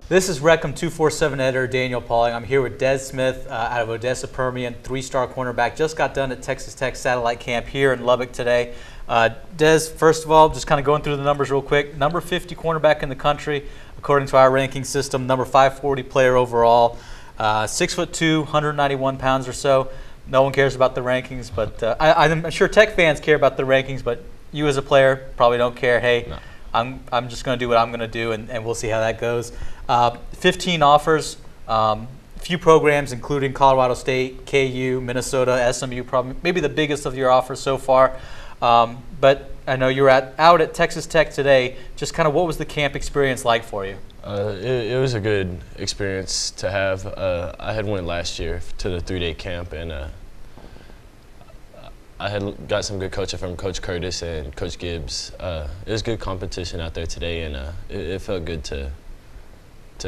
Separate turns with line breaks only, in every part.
This is Recom 247 editor Daniel Pauling. I'm here with Des Smith out of Odessa Permian, three-star cornerback. Just got done at Texas Tech Satellite Camp here in Lubbock today. Des, first of all, just kind of going through the numbers real quick. Number 50 cornerback in the country, according to our ranking system. Number 540 player overall. 6'2", 191 pounds or so. No one cares about the rankings, but I'm sure Tech fans care about the rankings, but you as a player probably don't care. Hey, no. I'm just going to do what I'm going to do, and we'll see how that goes. 15 offers, few programs, including Colorado State, KU, Minnesota, SMU, probably maybe the biggest of your offers so far. But I know you're out at Texas Tech today. Just kind of what was the camp experience like for you?
It was a good experience to have. I had went last year to the 3-day camp, and I had got some good coaching from Coach Curtis and Coach Gibbs. It was good competition out there today, and it felt good to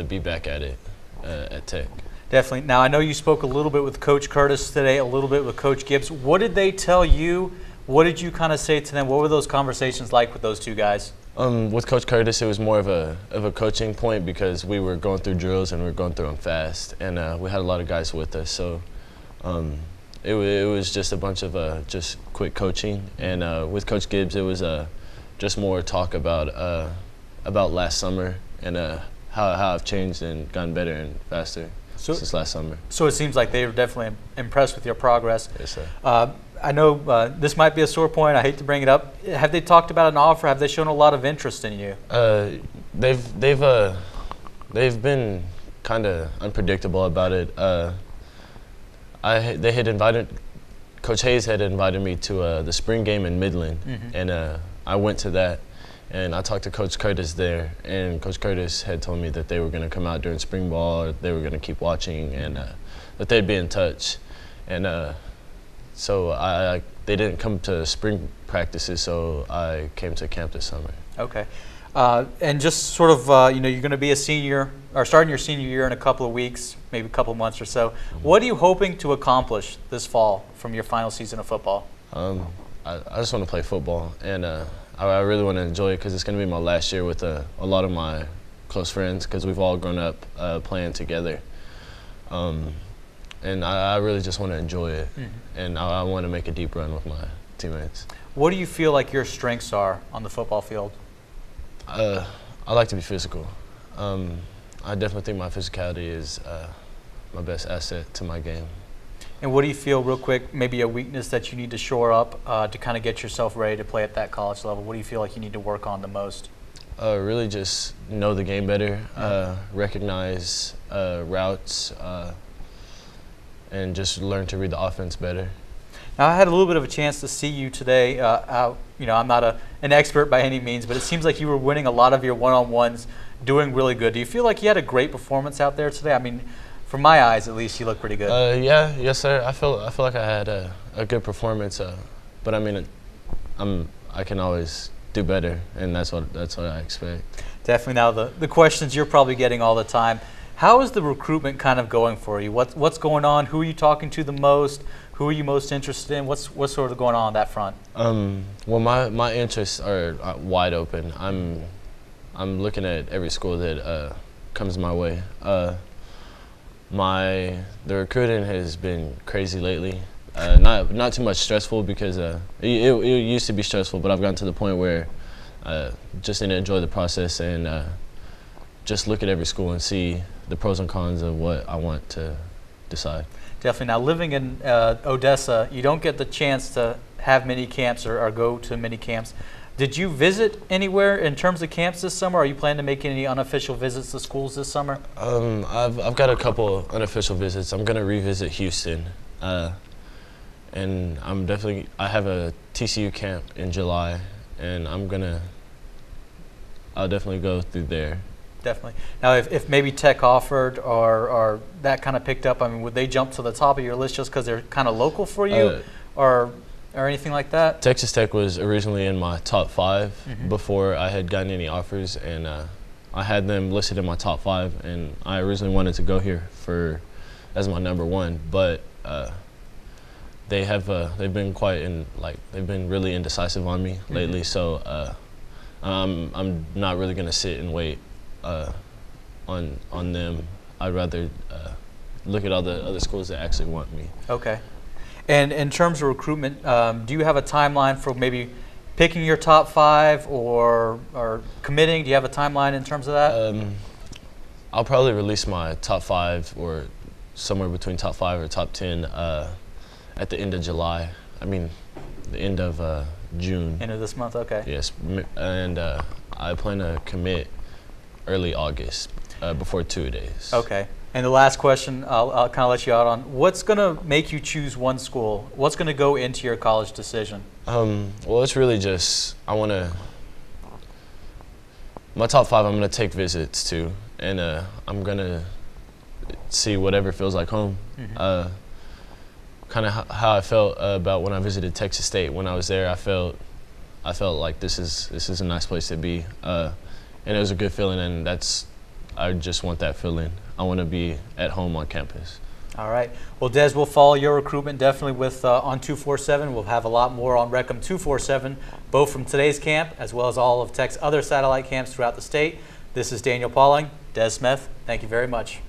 be back at it at Tech.
Definitely. Now, I know you spoke a little bit with Coach Curtis today, a little bit with Coach Gibbs. What did they tell you? What did you kind of say to them? What were those conversations like with those two guys? With
Coach Curtis, it was more of a coaching point because we were going through drills and we were going through them fast, and we had a lot of guys with us. So it was just a bunch of just quick coaching. And with Coach Gibbs, it was just more talk about last summer and how I've changed and gotten better and faster since last summer.
So it seems like they were definitely impressed with your progress.
Yes, sir.
I know this might be a sore point. I hate to bring it up. Have they talked about an offer? Have they shown a lot of interest in you?
They've been kind of unpredictable about it. They had invited Coach Hayes had invited me to the spring game in Midland, and I went to that. And I talked to Coach Curtis there, and Coach Curtis had told me that they were going to come out during spring ball, they were going to keep watching, and that they'd be in touch. And so they didn't come to spring practices, so I came to camp this summer.
Okay. And just sort of, you're going to be a senior, or starting your senior year in a couple of weeks, maybe a couple of months or so. What are you hoping to accomplish this fall from your final season of football?
I just want to play football, and I really want to enjoy it because it's going to be my last year with a lot of my close friends because we've all grown up playing together. And I really just want to enjoy it, and I want to make a deep run with my teammates.
What do you feel like your strengths are on the football field?
I like to be physical. I definitely think my physicality is my best asset to my game.
And what do you feel, real quick, maybe a weakness that you need to shore up to kind of get yourself ready to play at that college level? What do you feel like you need to work on the most?
Really just know the game better, recognize routes, and just learn to read the offense better.
Now, I had a little bit of a chance to see you today. I'm not an expert by any means, but it seems like you were winning a lot of your one-on-ones, doing really good. Do you feel like you had a great performance out there today? I mean, from my eyes, at least, you look pretty good.
Yes, sir. I feel like I had a good performance, but I mean, I can always do better, and that's what I expect.
Definitely. Now, the questions you're probably getting all the time. How is the recruitment kind of going for you? What's going on? Who are you talking to the most? Who are you most interested in? What's sort of going on that front?
Well, my interests are wide open. I'm looking at every school that comes my way. The recruiting has been crazy lately. Not too much stressful because it used to be stressful, but I've gotten to the point where just need to enjoy the process and just look at every school and see the pros and cons of what I want to decide.
Definitely. Now, living in Odessa, you don't get the chance to have many camps or go to many camps. Did you visit anywhere in terms of camps this summer? Are you planning to make any unofficial visits to schools this summer?
I've got a couple unofficial visits. I'm going to revisit Houston, and I have a TCU camp in July, and I'll definitely go through there.
Definitely. Now, if maybe Tech offered or that kind of picked up, I mean, would they jump to the top of your list just because they're kind of local for you, or anything like that?
Texas Tech was originally in my top 5 before I had gotten any offers, and I had them listed in my top 5, and I originally wanted to go here as my number 1, but they've been they've been really indecisive on me lately, so I'm not really going to sit and wait on them. I'd rather look at all the other schools that actually want me.
Okay. And in terms of recruitment, do you have a timeline for maybe picking your top 5 or committing? Do you have a timeline in terms of that?
I'll probably release my top 5 or somewhere between top 5 or top 10 at the end of July. I mean, the end of June.
End of this month, okay.
Yes, and I plan to commit early August, before 2 days.
Okay. And the last question I'll kind of let you out on, what's going to make you choose one school? What's going to go into your college decision?
Well, it's really just, my top 5 I'm going to take visits to, and I'm going to see whatever feels like home.
Mm-hmm.
Kind of how I felt about when I visited Texas State. When I was there, I felt like this is a nice place to be, and it was a good feeling, and I just want that feeling. I want to be at home on campus.
All right. Well, Des, we'll follow your recruitment definitely with on 247. We'll have a lot more on Recom 247, both from today's camp as well as all of Tech's other satellite camps throughout the state. This is Daniel Pauling, Des Smith. Thank you very much.